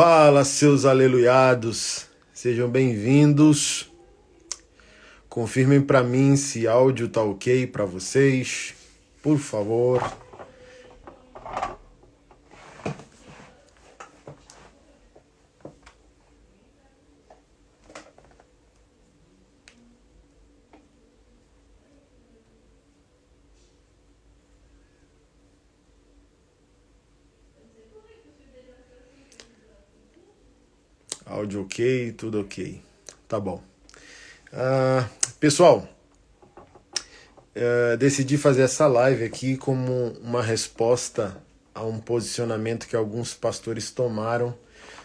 Fala, seus aleluiados, sejam bem-vindos. Confirmem para mim se áudio tá ok para vocês, por favor. Áudio ok, tudo ok. Tá bom. Pessoal, decidi fazer essa live aqui como uma resposta a um posicionamento que alguns pastores tomaram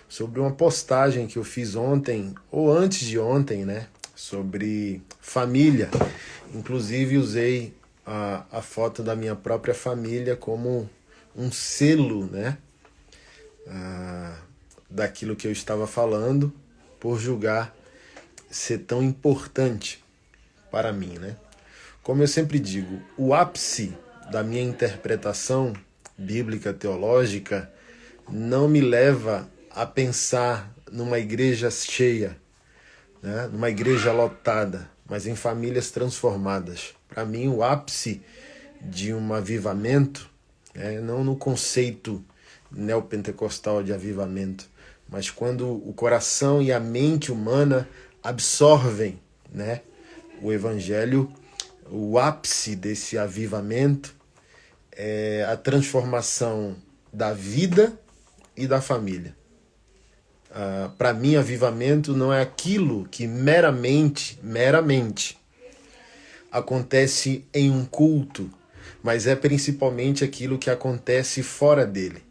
sobre uma postagem que eu fiz ontem, ou antes de ontem, né? Sobre família. Inclusive usei a foto da minha própria família como um selo, né? Daquilo que eu estava falando, por julgar ser tão importante para mim, né? Como eu sempre digo, o ápice da minha interpretação bíblica teológica não me leva a pensar numa igreja cheia, né? Numa igreja lotada, mas em famílias transformadas. Para mim, o ápice de um avivamento, não no conceito neopentecostal de avivamento, mas quando o coração e a mente humana absorvem, né, o evangelho, o ápice desse avivamento é a transformação da vida e da família. Para mim, avivamento não é aquilo que meramente acontece em um culto, mas é principalmente aquilo que acontece fora dele.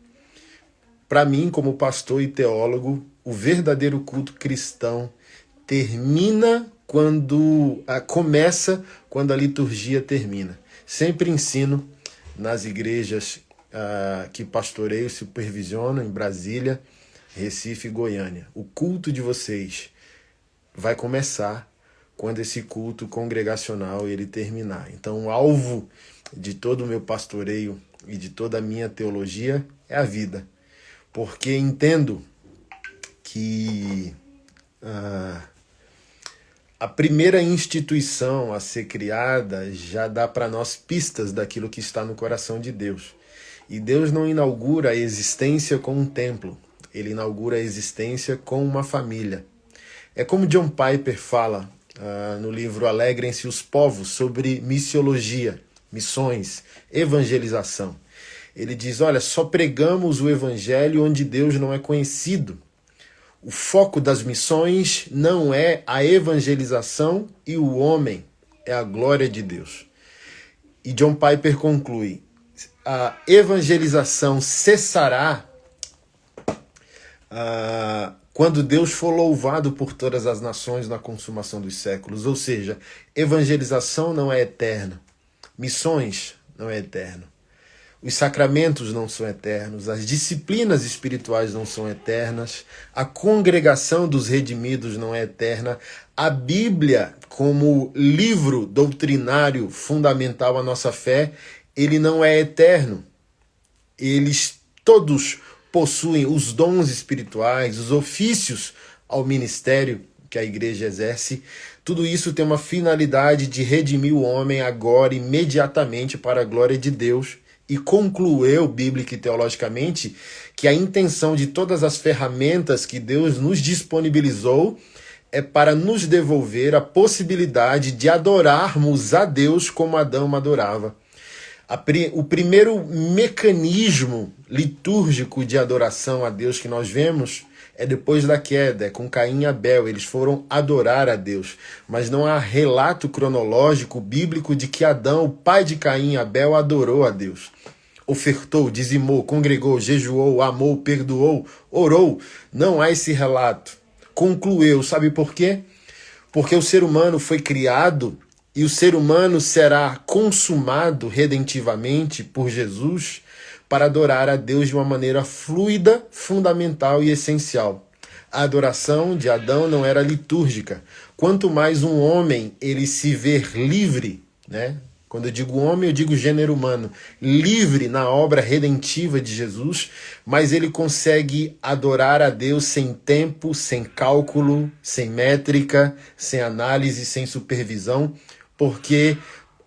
Para mim, como pastor e teólogo, o verdadeiro culto cristão começa quando a liturgia termina. Sempre ensino nas igrejas que pastoreio e supervisiono em Brasília, Recife e Goiânia. O culto de vocês vai começar quando esse culto congregacional ele terminar. Então, o alvo de todo o meu pastoreio e de toda a minha teologia é a vida. Porque entendo que a primeira instituição a ser criada já dá para nós pistas daquilo que está no coração de Deus. E Deus não inaugura a existência com um templo, ele inaugura a existência com uma família. É como John Piper fala no livro Alegrem-se os Povos, sobre missiologia, missões, evangelização. Ele diz, olha, só pregamos o evangelho onde Deus não é conhecido. O foco das missões não é a evangelização e o homem, é a glória de Deus. E John Piper conclui, a evangelização cessará quando Deus for louvado por todas as nações na consumação dos séculos. Ou seja, evangelização não é eterna, missões não é eterno. Os sacramentos não são eternos, as disciplinas espirituais não são eternas, a congregação dos redimidos não é eterna, a Bíblia, como livro doutrinário fundamental à nossa fé, ele não é eterno. Eles todos possuem os dons espirituais, os ofícios ao ministério que a igreja exerce. Tudo isso tem uma finalidade de redimir o homem agora, imediatamente, para a glória de Deus. E concluiu, bíblica e teologicamente, que a intenção de todas as ferramentas que Deus nos disponibilizou é para nos devolver a possibilidade de adorarmos a Deus como Adão adorava. O primeiro mecanismo litúrgico de adoração a Deus que nós vemos é depois da queda, é com Caim e Abel. Eles foram adorar a Deus, mas não há relato cronológico bíblico de que Adão, o pai de Caim e Abel, adorou a Deus. Ofertou, dizimou, congregou, jejuou, amou, perdoou, orou. Não há esse relato. Concluiu, sabe por quê? Porque o ser humano foi criado e o ser humano será consumado redentivamente por Jesus para adorar a Deus de uma maneira fluida, fundamental e essencial. A adoração de Adão não era litúrgica. Quanto mais um homem ele se ver livre, né? Quando eu digo homem, eu digo gênero humano, livre na obra redentiva de Jesus, mas ele consegue adorar a Deus sem tempo, sem cálculo, sem métrica, sem análise, sem supervisão, porque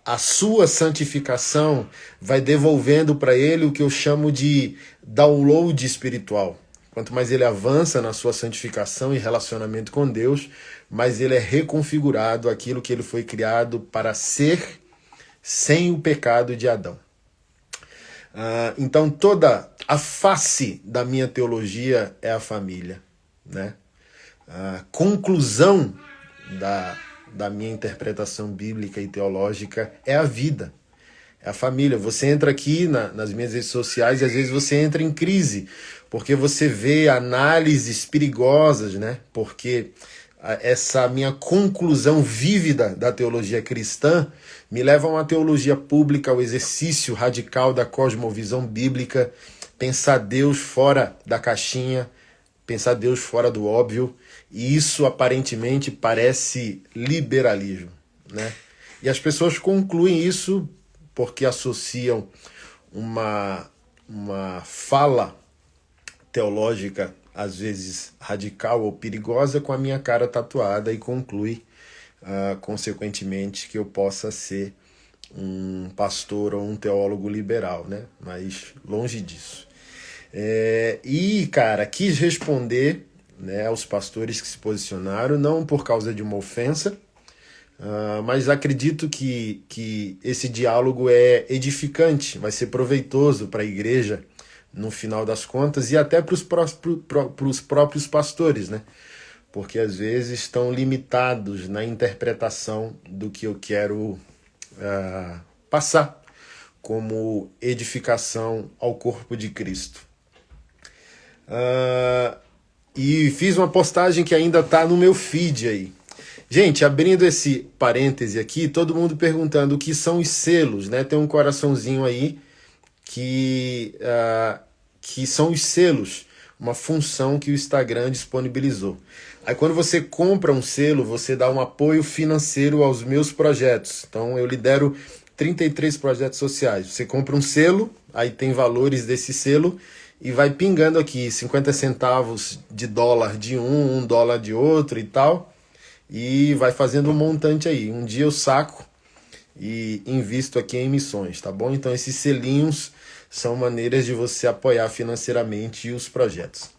a sua santificação vai devolvendo para ele o que eu chamo de download espiritual. Quanto mais ele avança na sua santificação e relacionamento com Deus, mais ele é reconfigurado aquilo que ele foi criado para ser, sem o pecado de Adão. Então toda a face da minha teologia é a família, né? A conclusão da minha interpretação bíblica e teológica é a vida, é a família. Você entra aqui nas minhas redes sociais e às vezes você entra em crise, porque você vê análises perigosas, né? Porque essa minha conclusão vívida da teologia cristã me leva a uma teologia pública, ao exercício radical da cosmovisão bíblica, pensar Deus fora da caixinha, pensar Deus fora do óbvio, e isso aparentemente parece liberalismo, né? E as pessoas concluem isso porque associam uma fala teológica, às vezes radical ou perigosa, com a minha cara tatuada e conclui, consequentemente, que eu possa ser um pastor ou um teólogo liberal, né? Mas longe disso. Cara, quis responder, né, aos pastores que se posicionaram, não por causa de uma ofensa, mas acredito que esse diálogo é edificante, vai ser proveitoso para a igreja, no final das contas, e até para os próprios pastores, né? Porque às vezes estão limitados na interpretação do que eu quero passar como edificação ao corpo de Cristo. E fiz uma postagem que ainda está no meu feed aí. Gente, abrindo esse parêntese aqui, todo mundo perguntando o que são os selos, né? Tem um coraçãozinho aí que são os selos, uma função que o Instagram disponibilizou. Aí quando você compra um selo, você dá um apoio financeiro aos meus projetos. Então eu lidero 33 projetos sociais. Você compra um selo, aí tem valores desse selo, e vai pingando aqui 50 centavos de dólar de um dólar de outro e tal, e vai fazendo um montante aí. Um dia eu saco e invisto aqui em missões, tá bom? Então esses selinhos são maneiras de você apoiar financeiramente os projetos.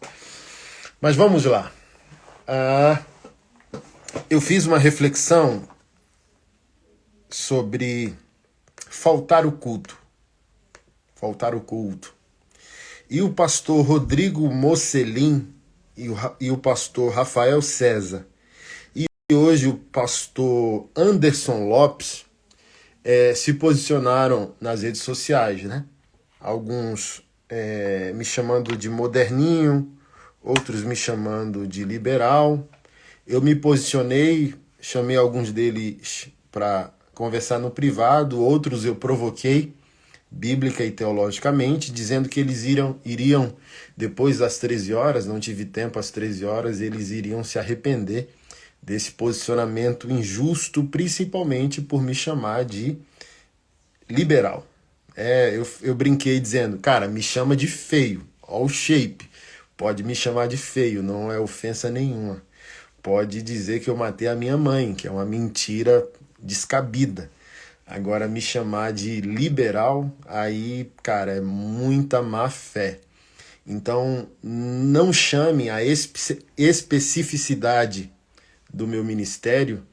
Mas vamos lá. Eu fiz uma reflexão sobre faltar o culto. Faltar o culto. E o pastor Rodrigo Mocelin e o pastor Rafael César e hoje o pastor Anderson Lopes se posicionaram nas redes sociais, né? Alguns me chamando de moderninho, outros me chamando de liberal. Eu me posicionei, chamei alguns deles para conversar no privado, outros eu provoquei, bíblica e teologicamente, dizendo que eles iriam, depois das 13 horas, não tive tempo às 13 horas, eles iriam se arrepender desse posicionamento injusto, principalmente por me chamar de liberal. Eu brinquei dizendo, cara, me chama de feio, ó o shape, pode me chamar de feio, não é ofensa nenhuma. Pode dizer que eu matei a minha mãe, que é uma mentira descabida. Agora, me chamar de liberal, aí, cara, é muita má fé. Então, não chame a especificidade do meu ministério,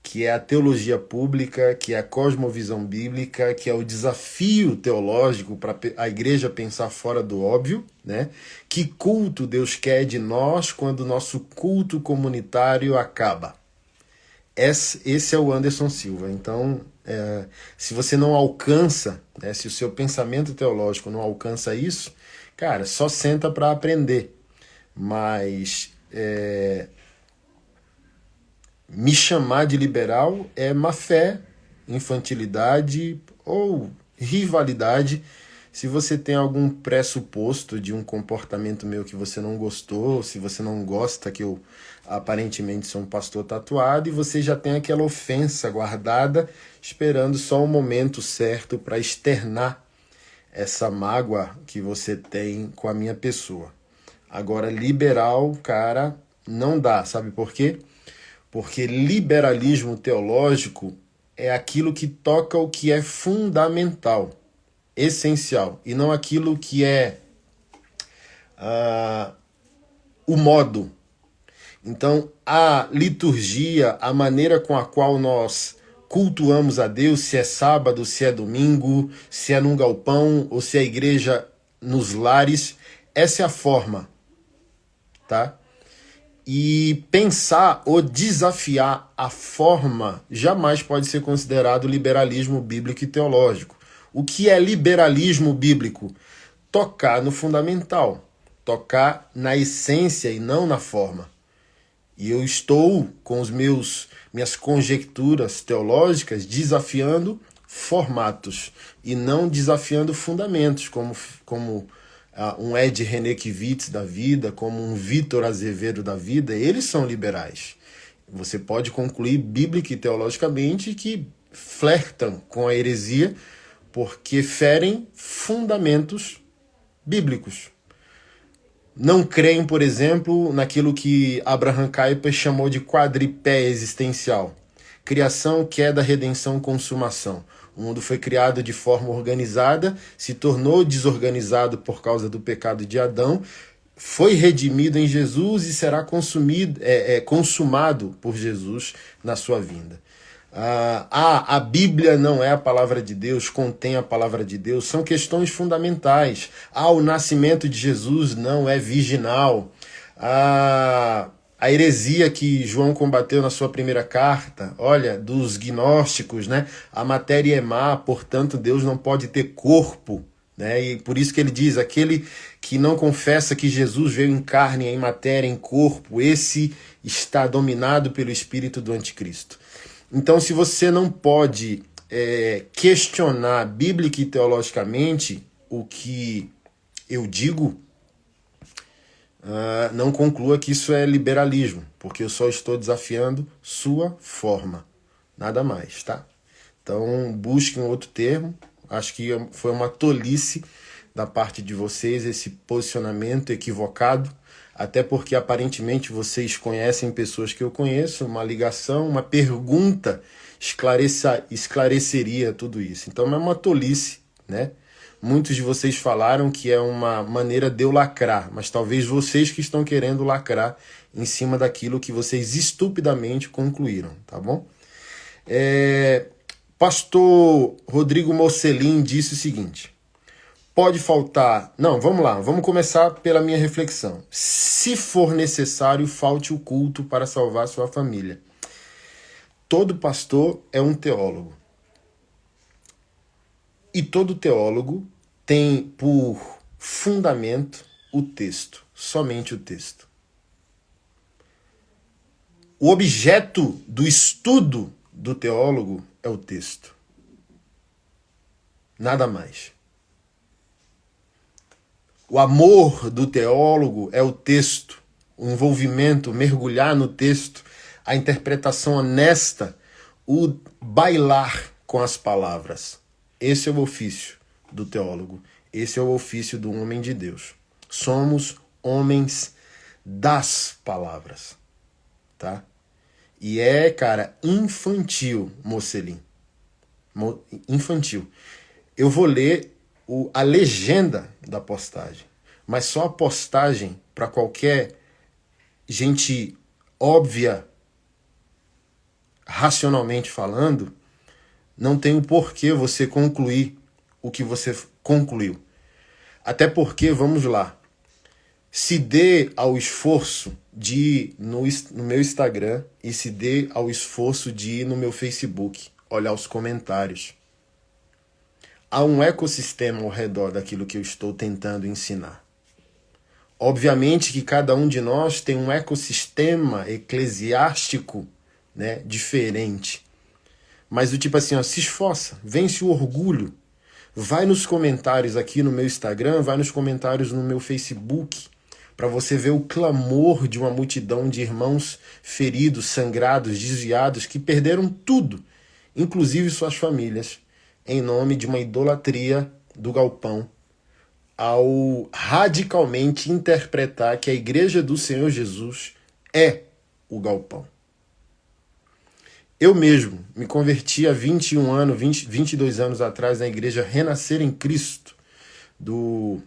que é a teologia pública, que é a cosmovisão bíblica, que é o desafio teológico para a igreja pensar fora do óbvio, né? Que culto Deus quer de nós quando o nosso culto comunitário acaba? Esse é o Anderson Silva. Então, se você não alcança, né, se o seu pensamento teológico não alcança isso, cara, só senta para aprender. Mas me chamar de liberal é má fé, infantilidade ou rivalidade, Se você tem algum pressuposto de um comportamento meu que você não gostou, se você não gosta que eu aparentemente sou um pastor tatuado, e você já tem aquela ofensa guardada, esperando só o momento certo para externar essa mágoa que você tem com a minha pessoa. Agora, liberal, cara, não dá. Sabe por quê? Porque liberalismo teológico é aquilo que toca o que é fundamental, essencial, e não aquilo que é o modo. Então, a liturgia, a maneira com a qual nós cultuamos a Deus, se é sábado, se é domingo, se é num galpão ou se é igreja nos lares, essa é a forma, tá? E pensar ou desafiar a forma jamais pode ser considerado liberalismo bíblico e teológico. O que é liberalismo bíblico? Tocar no fundamental, tocar na essência e não na forma. E eu estou com minhas conjecturas teológicas desafiando formatos e não desafiando fundamentos, como um Ed Renekiewicz da vida, como um Vitor Azevedo da vida. Eles são liberais. Você pode concluir bíblica e teologicamente que flertam com a heresia porque ferem fundamentos bíblicos. Não creem, por exemplo, naquilo que Abraham Kuyper chamou de quadripé existencial. Criação, queda, redenção, consumação. O mundo foi criado de forma organizada, se tornou desorganizado por causa do pecado de Adão, foi redimido em Jesus e será consumado por Jesus na sua vinda. A Bíblia não é a palavra de Deus, contém a palavra de Deus, são questões fundamentais. O nascimento de Jesus não é virginal. A heresia que João combateu na sua primeira carta, olha, dos gnósticos, né? A matéria é má, portanto Deus não pode ter corpo, né? E por isso que ele diz, aquele que não confessa que Jesus veio em carne, em matéria, em corpo, esse está dominado pelo espírito do anticristo. Então, se você não pode questionar bíblica e teologicamente o que eu digo, não conclua que isso é liberalismo, porque eu só estou desafiando sua forma, nada mais, tá? Então, busque um outro termo. Acho que foi uma tolice da parte de vocês esse posicionamento equivocado, até porque aparentemente vocês conhecem pessoas que eu conheço, uma ligação, uma pergunta esclareceria tudo isso. Então é uma tolice, né? Muitos de vocês falaram que é uma maneira de eu lacrar, mas talvez vocês que estão querendo lacrar em cima daquilo que vocês estupidamente concluíram, tá bom? Pastor Rodrigo Mocelin disse o seguinte: pode faltar... Não, vamos lá, vamos começar pela minha reflexão. Se for necessário, falte o culto para salvar sua família. Todo pastor é um teólogo. E todo teólogo tem por fundamento o texto, somente o texto. O objeto do estudo do teólogo é o texto. Nada mais. O amor do teólogo é o texto, o envolvimento, mergulhar no texto, a interpretação honesta, o bailar com as palavras. Esse é o ofício do teólogo, esse é o ofício do homem de Deus. Somos homens das palavras, tá? E cara, infantil, Mocelin. Infantil. Eu vou ler a legenda da postagem, mas só a postagem para qualquer gente óbvia, racionalmente falando, não tem o porquê você concluir o que você concluiu. Até porque, vamos lá, se dê ao esforço de ir no meu Instagram e se dê ao esforço de ir no meu Facebook, olhar os comentários. Há um ecossistema ao redor daquilo que eu estou tentando ensinar. Obviamente que cada um de nós tem um ecossistema eclesiástico, né, diferente. Mas do tipo assim, se esforça, vence o orgulho, Vai nos comentários aqui no meu Instagram, vai nos comentários no meu Facebook, para você ver o clamor de uma multidão de irmãos feridos, sangrados, desviados, que perderam tudo, inclusive suas famílias, em nome de uma idolatria do galpão, ao radicalmente interpretar que a igreja do Senhor Jesus é o galpão. Eu mesmo me converti há 21 anos, 22 anos atrás na igreja Renascer em Cristo, do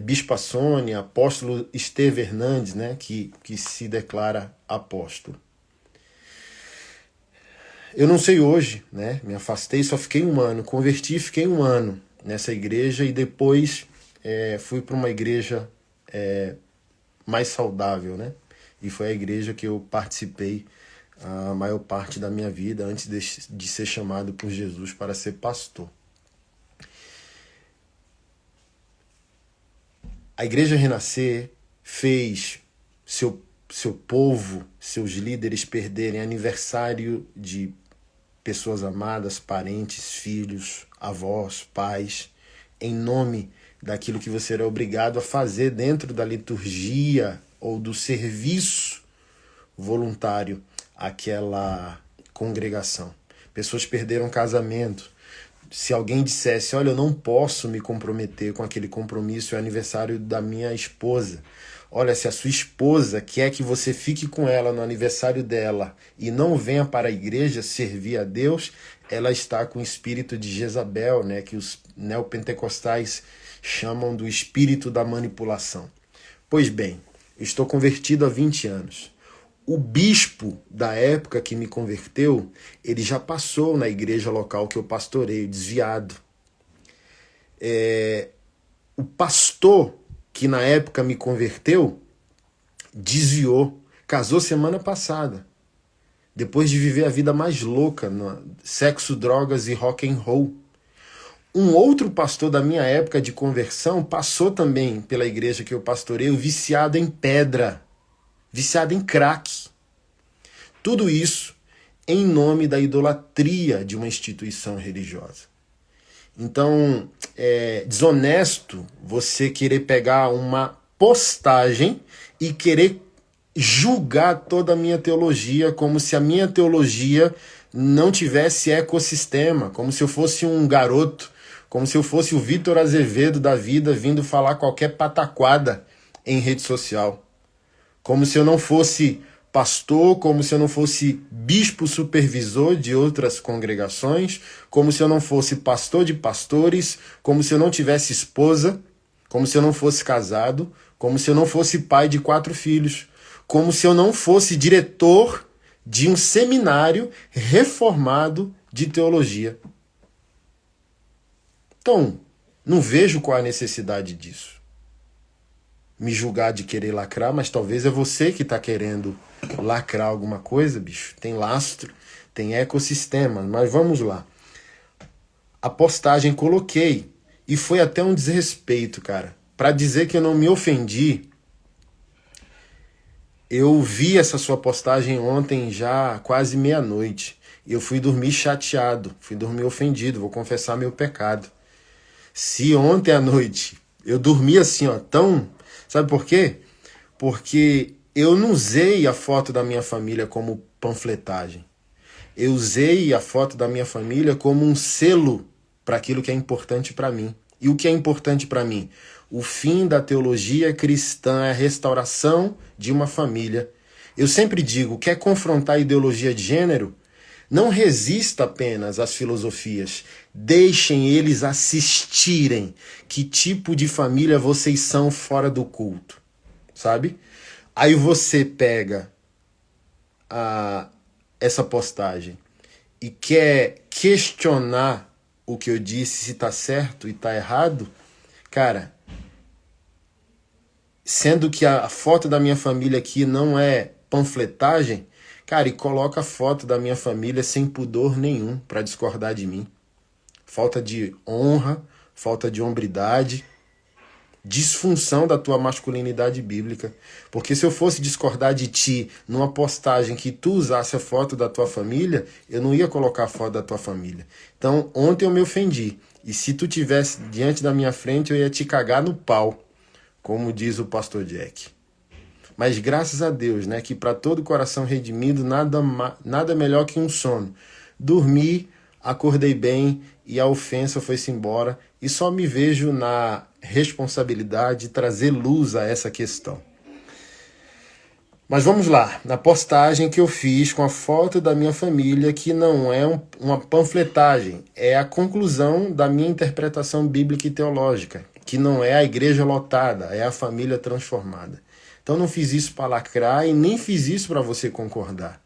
Bispo Sônia, apóstolo Esteve Hernandes, né, que se declara apóstolo. Eu não sei hoje, né, me afastei, só fiquei um ano, converti e fiquei um ano nessa igreja e depois fui para uma igreja mais saudável, né, e foi a igreja que eu participei a maior parte da minha vida antes de ser chamado por Jesus para ser pastor. A Igreja Renascer fez seu povo, seus líderes perderem aniversário de pessoas amadas, parentes, filhos, avós, pais, em nome daquilo que você era obrigado a fazer dentro da liturgia ou do serviço voluntário àquela congregação. Pessoas perderam casamento. Se alguém dissesse, olha, eu não posso me comprometer com aquele compromisso, é aniversário da minha esposa. Olha, se a sua esposa quer que você fique com ela no aniversário dela e não venha para a igreja servir a Deus, ela está com o espírito de Jezabel, né, que os neopentecostais chamam do espírito da manipulação. Pois bem, eu estou convertido há 20 anos. O bispo da época que me converteu, ele já passou na igreja local que eu pastoreio, desviado. O pastor que na época me converteu, desviou, casou semana passada, depois de viver a vida mais louca, sexo, drogas e rock and roll. Um outro pastor da minha época de conversão passou também pela igreja que eu pastoreio, viciado em pedra, viciado em crack. Tudo isso em nome da idolatria de uma instituição religiosa. Então, é desonesto você querer pegar uma postagem e querer julgar toda a minha teologia como se a minha teologia não tivesse ecossistema, como se eu fosse um garoto, como se eu fosse o Vitor Azevedo da vida vindo falar qualquer pataquada em rede social. Como se eu não fosse pastor, como se eu não fosse bispo supervisor de outras congregações, como se eu não fosse pastor de pastores, como se eu não tivesse esposa, como se eu não fosse casado, como se eu não fosse pai de 4 filhos, como se eu não fosse diretor de um seminário reformado de teologia. Então, não vejo qual a necessidade disso. Me julgar de querer lacrar, mas talvez é você que está querendo lacrar alguma coisa, bicho. Tem lastro, tem ecossistema, mas vamos lá. A postagem coloquei, e foi até um desrespeito, cara. Para dizer que eu não me ofendi, eu vi essa sua postagem ontem já quase meia-noite. E eu fui dormir chateado, fui dormir ofendido, vou confessar meu pecado. Se ontem à noite eu dormi assim, ó, tão... Sabe por quê? Porque eu não usei a foto da minha família como panfletagem. Eu usei a foto da minha família como um selo para aquilo que é importante para mim. E o que é importante para mim? O fim da teologia cristã é a restauração de uma família. Eu sempre digo, quer confrontar a ideologia de gênero? Não resista apenas às filosofias. Deixem eles assistirem que tipo de família vocês são fora do culto. Sabe? Aí você pega essa postagem e quer questionar o que eu disse, se está certo e está errado. Cara, sendo que a foto da minha família aqui não é panfletagem, cara, e coloca a foto da minha família sem pudor nenhum para discordar de mim. Falta de honra, falta de hombridade. disfunção da tua masculinidade bíblica. Porque se eu fosse discordar de ti numa postagem que tu usasse a foto da tua família, eu não ia colocar a foto da tua família. Então, ontem eu me ofendi. E se tu tivesse diante da minha frente, eu ia te cagar no pau, como diz o pastor Jack. Mas graças a Deus, né, que para todo coração redimido, nada melhor que um sono. Dormi, acordei bem e a ofensa foi-se embora. E só me vejo na responsabilidade de trazer luz a essa questão. Mas vamos lá, na postagem que eu fiz com a foto da minha família, que não é uma panfletagem, é a conclusão da minha interpretação bíblica e teológica, que não é a igreja lotada, é a família transformada. Então não fiz isso para lacrar e nem fiz isso para você concordar.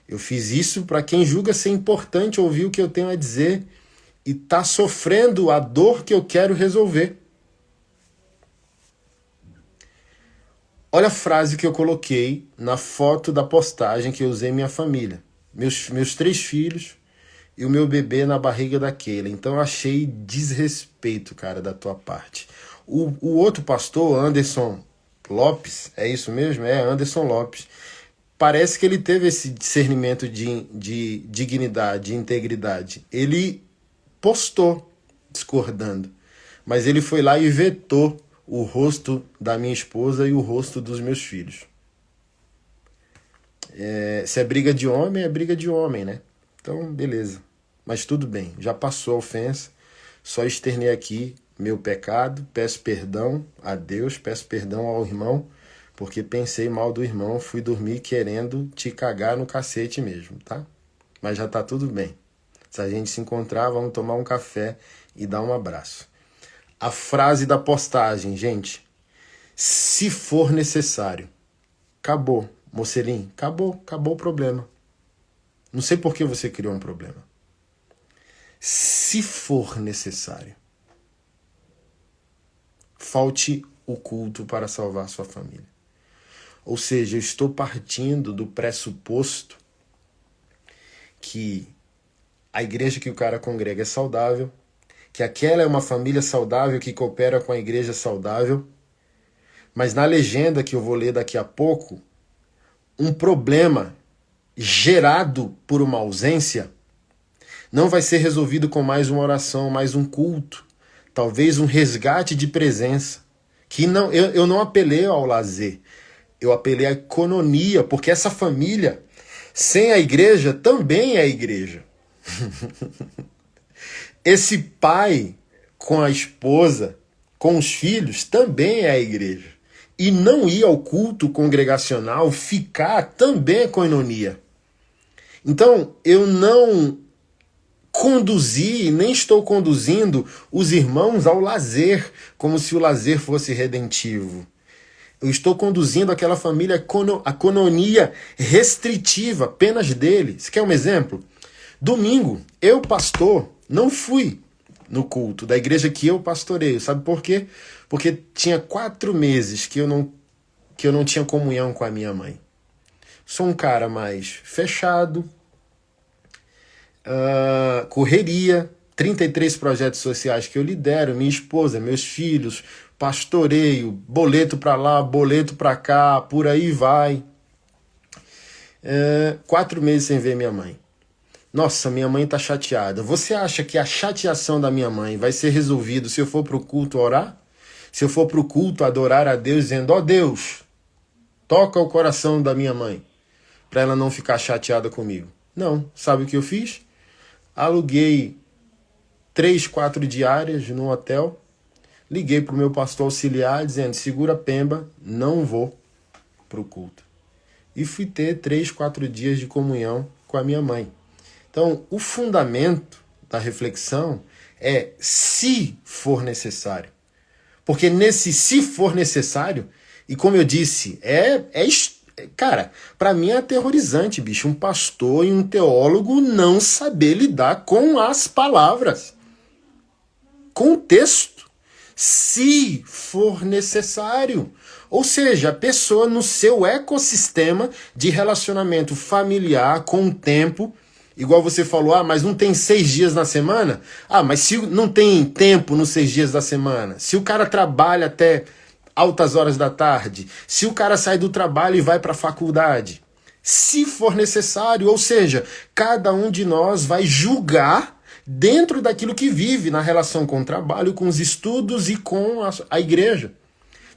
Eu fiz isso para quem julga ser importante ouvir o que eu tenho a dizer e está sofrendo a dor que eu quero resolver. Olha a frase que eu coloquei na foto da postagem que eu usei minha família. Meus 3 filhos e o meu bebê na barriga da Keila. Então eu achei desrespeito, cara, da tua parte. O outro pastor, Anderson Lopes, é isso mesmo? É, Anderson Lopes. Parece que ele teve esse discernimento de dignidade, de integridade. Ele postou discordando, mas ele foi lá e vetou o rosto da minha esposa e o rosto dos meus filhos. Se é briga de homem, é briga de homem, né? Então, beleza. Mas tudo bem, já passou a ofensa, só externei aqui meu pecado, peço perdão a Deus, peço perdão ao irmão, porque pensei mal do irmão, fui dormir querendo te cagar no cacete mesmo, tá? Mas já tá tudo bem. Se a gente se encontrar, vamos tomar um café e dar um abraço. A frase da postagem, gente, se for necessário. Acabou, Mocelim, acabou o problema. Não sei por que você criou um problema. Se for necessário. Falte o culto para salvar sua família. Ou seja, eu estou partindo do pressuposto que a igreja que o cara congrega é saudável, que aquela é uma família saudável que coopera com a igreja saudável, mas na legenda que eu vou ler daqui a pouco, um problema gerado por uma ausência não vai ser resolvido com mais uma oração, mais um culto, talvez um resgate de presença, que não, eu não apelei ao lazer, eu apelei à economia, porque essa família, sem a igreja, também é a igreja. Esse pai com a esposa, com os filhos, também é a igreja. E não ir ao culto congregacional, ficar, também é koinonia. Então, eu não conduzi, nem estou conduzindo os irmãos ao lazer, como se o lazer fosse redentivo. Eu estou conduzindo aquela família à koinonia restritiva, apenas dele. Você quer um exemplo? Domingo, eu, pastor, não fui no culto da igreja que eu pastoreio. Sabe por quê? Porque tinha 4 meses que eu não tinha comunhão com a minha mãe. Sou um cara mais fechado, correria, 33 projetos sociais que eu lidero, minha esposa, meus filhos, pastoreio, boleto para lá, boleto para cá, por aí vai. 4 meses sem ver minha mãe. Nossa, minha mãe tá chateada. Você acha que a chateação da minha mãe vai ser resolvida se eu for pro culto orar? Se eu for pro culto adorar a Deus dizendo, ó Deus, toca o coração da minha mãe, para ela não ficar chateada comigo? Não. Sabe o que eu fiz? Aluguei 3, 4 diárias no hotel, liguei pro meu pastor auxiliar dizendo, segura a pemba, não vou pro culto. E fui ter 3, 4 dias de comunhão com a minha mãe. Então, o fundamento da reflexão é se for necessário. Porque nesse se for necessário, e como eu disse, cara, para mim é aterrorizante, bicho, um pastor e um teólogo não saber lidar com as palavras, com o texto. Se for necessário. Ou seja, a pessoa no seu ecossistema de relacionamento familiar com o tempo, Igual você falou, mas não tem 6 dias na semana? Mas se não tem tempo nos 6 dias da semana, se o cara trabalha até altas horas da tarde, se o cara sai do trabalho e vai para a faculdade, se for necessário, ou seja, cada um de nós vai julgar dentro daquilo que vive na relação com o trabalho, com os estudos e com a igreja.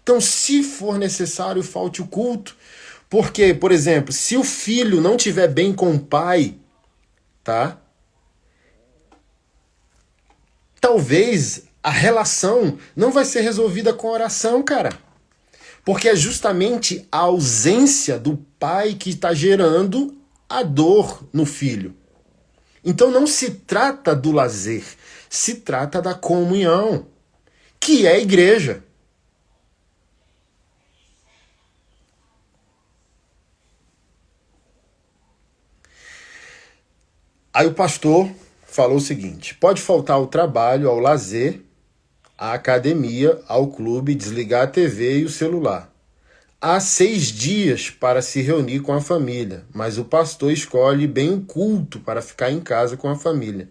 Então, se for necessário, falte o culto. Porque, por exemplo, se o filho não estiver bem com o pai, tá? Talvez a relação não vai ser resolvida com oração, cara. Porque é justamente a ausência do pai que está gerando a dor no filho. Então não se trata do lazer, se trata da comunhão, que é a igreja. Aí o pastor falou o seguinte: pode faltar ao trabalho, ao lazer, à academia, ao clube, desligar a TV e o celular. Há 6 dias para se reunir com a família, mas o pastor escolhe bem o culto para ficar em casa com a família.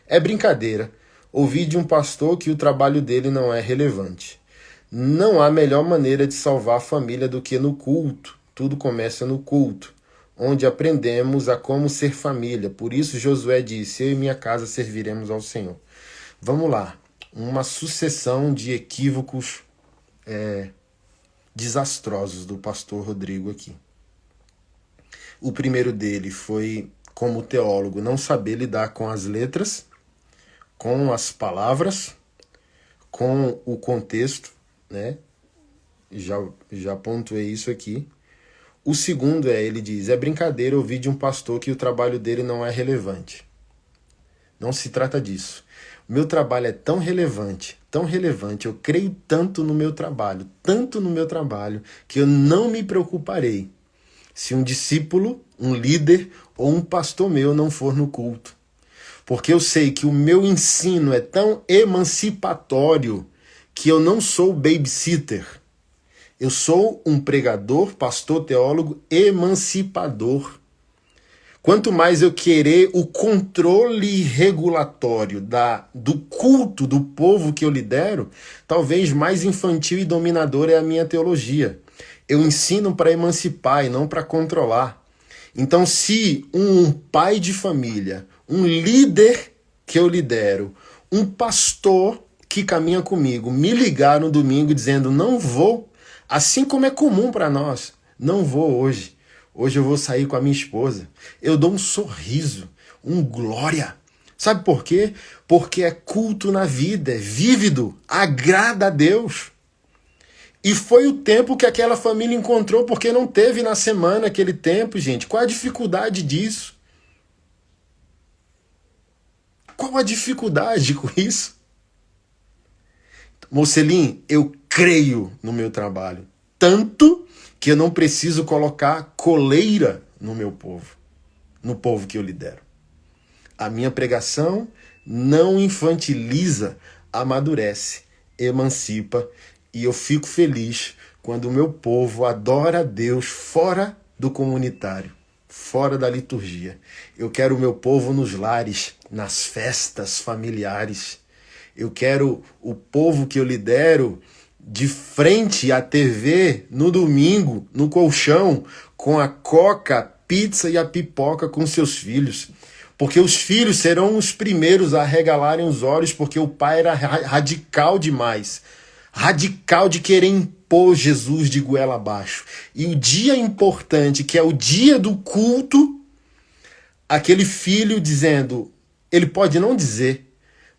É brincadeira. Ouvi de um pastor que o trabalho dele não é relevante. Não há melhor maneira de salvar a família do que no culto. Tudo começa no culto, onde aprendemos a como ser família. Por isso Josué disse: eu e minha casa serviremos ao Senhor. Vamos lá. Uma sucessão de equívocos desastrosos do pastor Rodrigo aqui. O primeiro dele foi, como teólogo, não saber lidar com as letras, com as palavras, com o contexto, né? Já pontuei isso aqui. O segundo ele diz: é brincadeira ouvir de um pastor que o trabalho dele não é relevante. Não se trata disso. O meu trabalho é tão relevante, eu creio tanto no meu trabalho, que eu não me preocuparei se um discípulo, um líder ou um pastor meu não for no culto. Porque eu sei que o meu ensino é tão emancipatório que eu não sou babysitter. Eu sou um pregador, pastor, teólogo, emancipador. Quanto mais eu querer o controle regulatório do culto do povo que eu lidero, talvez mais infantil e dominador é a minha teologia. Eu ensino para emancipar e não para controlar. Então, se um pai de família, um líder que eu lidero, um pastor que caminha comigo, me ligar no domingo dizendo: não vou, assim como é comum para nós, não vou hoje. Hoje eu vou sair com a minha esposa. Eu dou um sorriso, um glória. Sabe por quê? Porque é culto na vida, é vívido, agrada a Deus. E foi o tempo que aquela família encontrou, porque não teve na semana aquele tempo, gente. Qual a dificuldade disso? Qual a dificuldade com isso? Mocelim, eu creio no meu trabalho. Tanto que eu não preciso colocar coleira no meu povo, no povo que eu lidero. A minha pregação não infantiliza, amadurece, emancipa, e eu fico feliz quando o meu povo adora a Deus fora do comunitário, fora da liturgia. Eu quero o meu povo nos lares, nas festas familiares. Eu quero o povo que eu lidero de frente à TV no domingo, no colchão, com a coca, a pizza e a pipoca com seus filhos. Porque os filhos serão os primeiros a regalarem os olhos, porque o pai era radical demais. Radical de querer impor Jesus de goela abaixo. E o dia importante, que é o dia do culto, aquele filho dizendo, ele pode não dizer,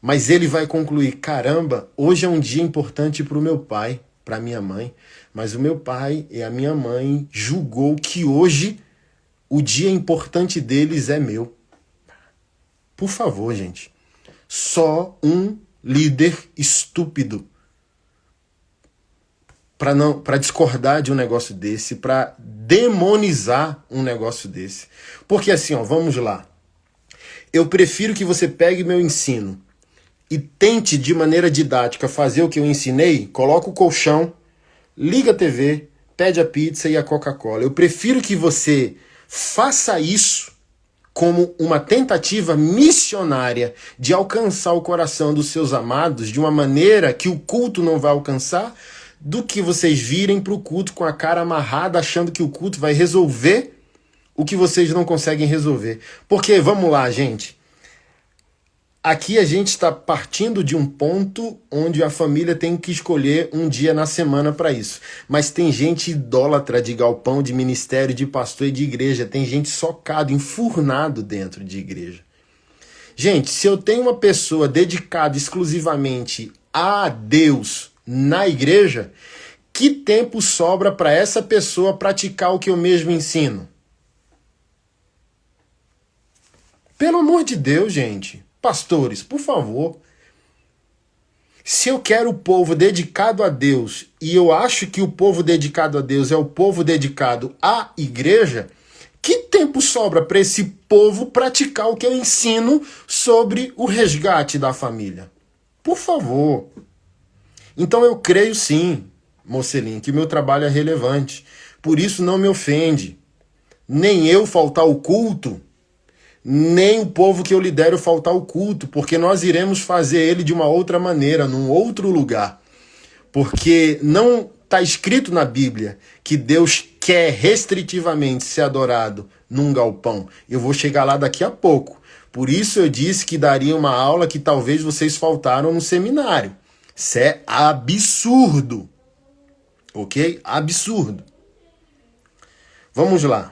mas ele vai concluir: caramba, hoje é um dia importante para o meu pai, para a minha mãe, mas o meu pai e a minha mãe julgou que hoje o dia importante deles é meu. Por favor, gente. Só um líder estúpido para discordar de um negócio desse, para demonizar um negócio desse. Porque assim, vamos lá. Eu prefiro que você pegue meu ensino e tente de maneira didática fazer o que eu ensinei. Coloca o colchão, liga a TV, pede a pizza e a Coca-Cola. Eu prefiro que você faça isso como uma tentativa missionária de alcançar o coração dos seus amados de uma maneira que o culto não vai alcançar, do que vocês virem para o culto com a cara amarrada, achando que o culto vai resolver o que vocês não conseguem resolver. Porque, vamos lá, gente, aqui a gente está partindo de um ponto onde a família tem que escolher um dia na semana para isso. Mas tem gente idólatra de galpão, de ministério, de pastor e de igreja. Tem gente socado, enfurnado dentro de igreja. Gente, se eu tenho uma pessoa dedicada exclusivamente a Deus na igreja, que tempo sobra para essa pessoa praticar o que eu mesmo ensino? Pelo amor de Deus, gente. Pastores, por favor. Se eu quero o povo dedicado a Deus e eu acho que o povo dedicado a Deus é o povo dedicado à igreja, que tempo sobra para esse povo praticar o que eu ensino sobre o resgate da família? Por favor. Então eu creio sim, Mocelin, que o meu trabalho é relevante. Por isso não me ofende. Nem eu faltar o culto, nem o povo que eu lidero faltar o culto, porque nós iremos fazer ele de uma outra maneira, num outro lugar. Porque não está escrito na Bíblia que Deus quer restritivamente ser adorado num galpão. Eu vou chegar lá daqui a pouco. Por isso eu disse que daria uma aula que talvez vocês faltaram no seminário. Isso é absurdo. Ok? Absurdo. Vamos lá.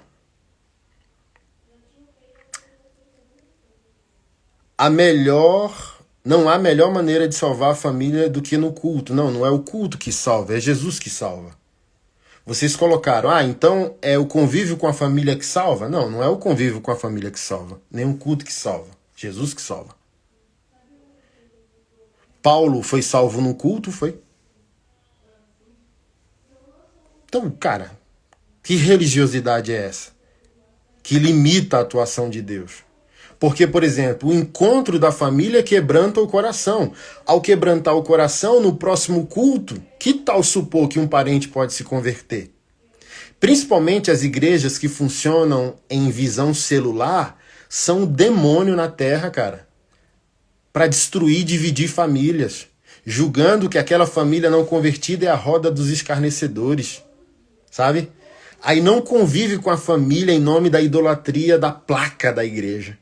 Não há melhor maneira de salvar a família do que no culto. Não, não é o culto que salva, é Jesus que salva. Vocês colocaram, então é o convívio com a família que salva? Não, não é o convívio com a família que salva, nem o culto que salva. Jesus que salva. Paulo foi salvo no culto, foi? Então, cara, que religiosidade é essa? Que limita a atuação de Deus. Porque, por exemplo, o encontro da família quebranta o coração. Ao quebrantar o coração, no próximo culto, que tal supor que um parente pode se converter? Principalmente as igrejas que funcionam em visão celular são um demônio na terra, cara. Para destruir e dividir famílias, julgando que aquela família não convertida é a roda dos escarnecedores, sabe? Aí não convive com a família em nome da idolatria da placa da igreja.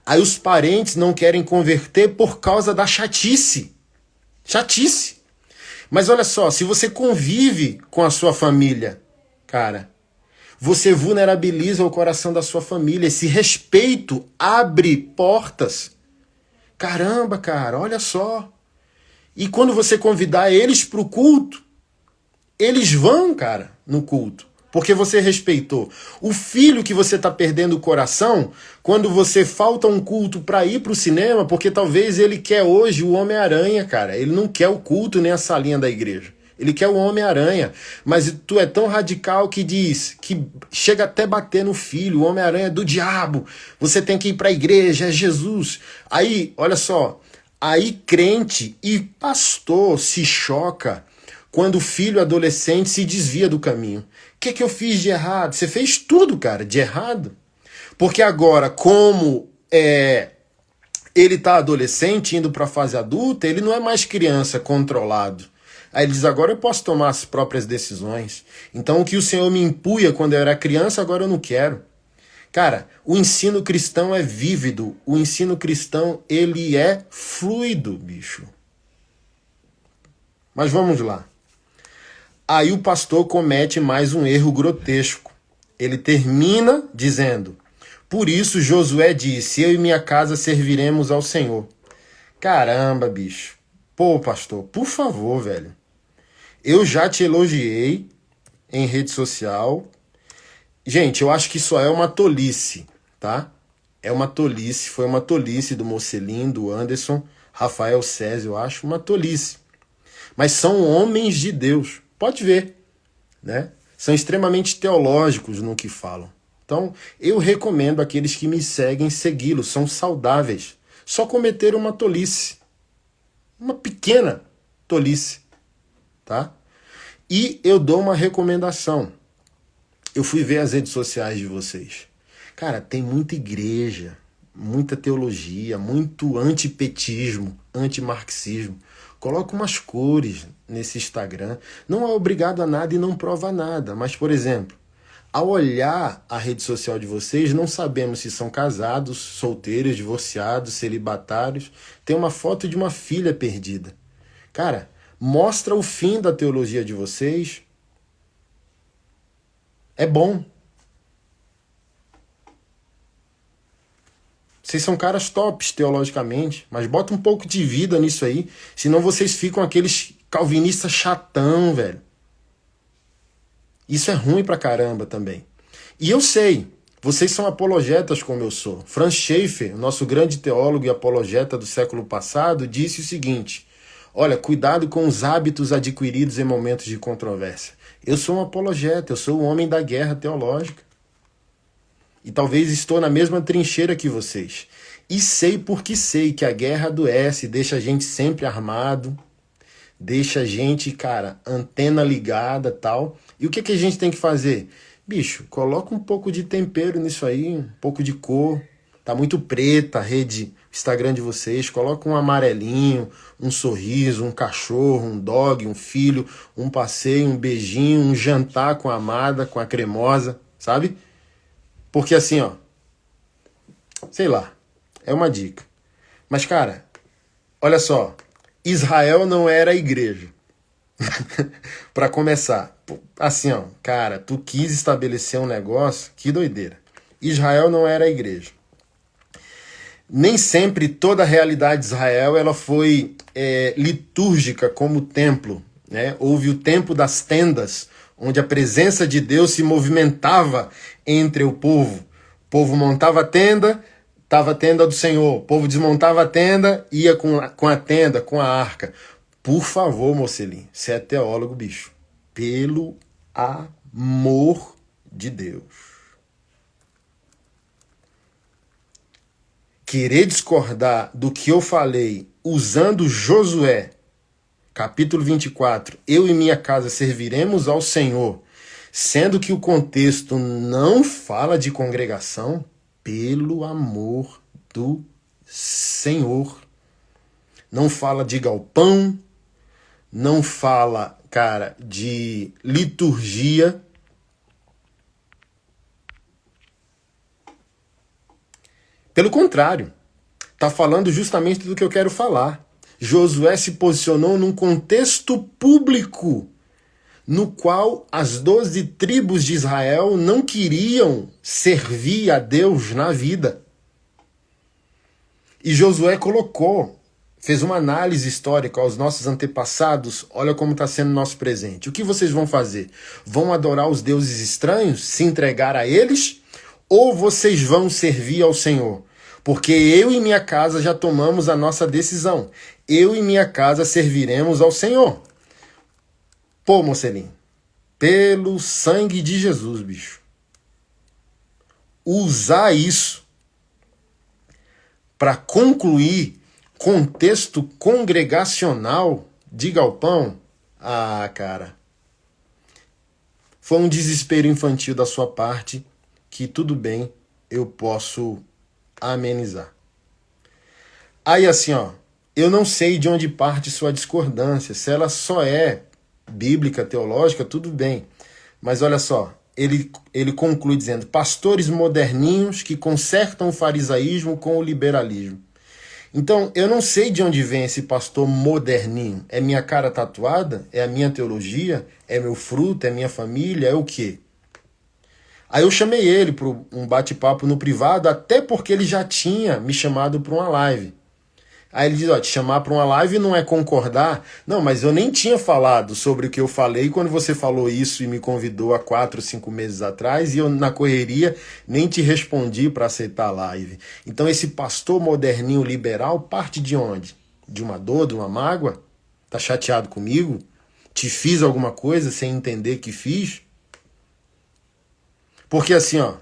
Aí os parentes não querem converter por causa da chatice. Chatice. Mas olha só, se você convive com a sua família, cara, você vulnerabiliza o coração da sua família. Esse respeito abre portas. Caramba, cara, olha só. E quando você convidar eles para o culto, eles vão, cara, no culto. Porque você respeitou. O filho que você está perdendo o coração, quando você falta um culto para ir para o cinema, porque talvez ele quer hoje o Homem-Aranha, cara. Ele não quer o culto nem a salinha da igreja. Ele quer o Homem-Aranha. Mas tu é tão radical que diz, que chega até bater no filho. O Homem-Aranha é do diabo. Você tem que ir para a igreja, é Jesus. Aí, olha só. Aí crente e pastor se choca quando o filho adolescente se desvia do caminho. O que eu fiz de errado? Você fez tudo, cara, de errado. Porque agora, como ele está adolescente, indo para a fase adulta, ele não é mais criança controlado. Aí ele diz, agora eu posso tomar as próprias decisões. Então o que o Senhor me impunha quando eu era criança, agora eu não quero. Cara, o ensino cristão é vívido. O ensino cristão, ele é fluido, bicho. Mas vamos lá. Aí o pastor comete mais um erro grotesco. Ele termina dizendo, por isso Josué disse, eu e minha casa serviremos ao Senhor. Caramba, bicho. Pô, pastor, por favor, velho. Eu já te elogiei em rede social. Gente, eu acho que isso é uma tolice, tá? É uma tolice, foi uma tolice do Mocelin, do Anderson, Rafael César, eu acho uma tolice. Mas são homens de Deus. Pode ver, né? São extremamente teológicos no que falam. Então, eu recomendo àqueles que me seguem segui-los, são saudáveis. Só cometeram uma tolice. Uma pequena tolice, tá? E eu dou uma recomendação. Eu fui ver as redes sociais de vocês. Cara, tem muita igreja, muita teologia, muito antipetismo, antimarxismo. Coloca umas cores nesse Instagram. Não é obrigado a nada e não prova nada. Mas, por exemplo, ao olhar a rede social de vocês, não sabemos se são casados, solteiros, divorciados, celibatários. Tem uma foto de uma filha perdida. Cara, mostra o fim da teologia de vocês. É bom. Vocês são caras tops teologicamente, mas bota um pouco de vida nisso aí, senão vocês ficam aqueles calvinistas chatão, velho. Isso é ruim pra caramba também. E eu sei, vocês são apologetas como eu sou. Franz Schaeffer, nosso grande teólogo e apologeta do século passado, disse o seguinte: olha, cuidado com os hábitos adquiridos em momentos de controvérsia. Eu sou um apologeta, eu sou o homem da guerra teológica. E talvez estou na mesma trincheira que vocês. E sei porque sei que a guerra adoece, deixa a gente sempre armado, deixa a gente, cara, antena ligada, tal. E o que a gente tem que fazer? Bicho, coloca um pouco de tempero nisso aí, um pouco de cor. Tá muito preta a rede Instagram de vocês. Coloca um amarelinho, um sorriso, um cachorro, um dog, um filho, um passeio, um beijinho, um jantar com a amada, com a cremosa, sabe? Porque assim, ó, sei lá, é uma dica. Mas, cara, olha só, Israel não era a igreja. Para começar, assim, ó, cara, tu quis estabelecer um negócio, que doideira. Israel não era a igreja. Nem sempre toda a realidade de Israel ela foi litúrgica como o templo, né? Houve o tempo das tendas, onde a presença de Deus se movimentava entre o povo. O povo montava a tenda, estava a tenda do Senhor. O povo desmontava a tenda, ia com a tenda, com a arca. Por favor, Mocelim, você é teólogo, bicho. Pelo amor de Deus. Querer discordar do que eu falei usando Josué, capítulo 24, eu e minha casa serviremos ao Senhor, sendo que o contexto não fala de congregação, pelo amor do Senhor. Não fala de galpão, não fala, cara, de liturgia. Pelo contrário, está falando justamente do que eu quero falar. Josué se posicionou num contexto público no qual as 12 tribos de Israel não queriam servir a Deus na vida. E Josué fez uma análise histórica aos nossos antepassados, olha como está sendo nosso presente. O que vocês vão fazer? Vão adorar os deuses estranhos? Se entregar a eles? Ou vocês vão servir ao Senhor? Porque eu e minha casa já tomamos a nossa decisão. Eu e minha casa serviremos ao Senhor. Pô, Mocelim, pelo sangue de Jesus, bicho. Usar isso para concluir contexto congregacional de galpão, cara, foi um desespero infantil da sua parte que tudo bem, eu posso amenizar. Aí assim, ó, eu não sei de onde parte sua discordância, se ela só é bíblica, teológica, tudo bem. Mas olha só, ele conclui dizendo, pastores moderninhos que consertam o farisaísmo com o liberalismo. Então, eu não sei de onde vem esse pastor moderninho. É minha cara tatuada? É a minha teologia? É meu fruto? É minha família? É o quê? Aí eu chamei ele para um bate-papo no privado, até porque ele já tinha me chamado para uma live. Aí ele diz, ó, te chamar para uma live não é concordar. Não, mas eu nem tinha falado sobre o que eu falei quando você falou isso e me convidou há 4, 5 meses atrás e eu na correria nem te respondi para aceitar a live. Então esse pastor moderninho liberal parte de onde? De uma dor, de uma mágoa? Tá chateado comigo? Te fiz alguma coisa sem entender que fiz? Porque assim, ó,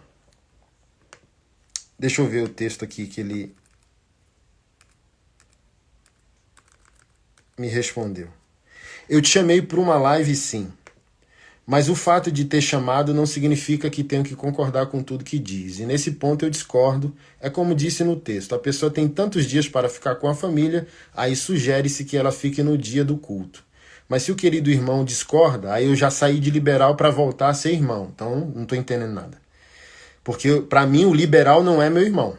deixa eu ver o texto aqui que ele me respondeu. Eu te chamei para uma live sim, Mas o fato de ter chamado não significa que tenho que concordar com tudo que diz. E nesse ponto eu discordo. É como disse no texto, a pessoa tem tantos dias para ficar com a família, aí sugere-se que ela fique no dia do culto. Mas se o querido irmão discorda, aí eu já saí de liberal para voltar a ser irmão. Então não estou entendendo nada. Porque para mim o liberal não é meu irmão.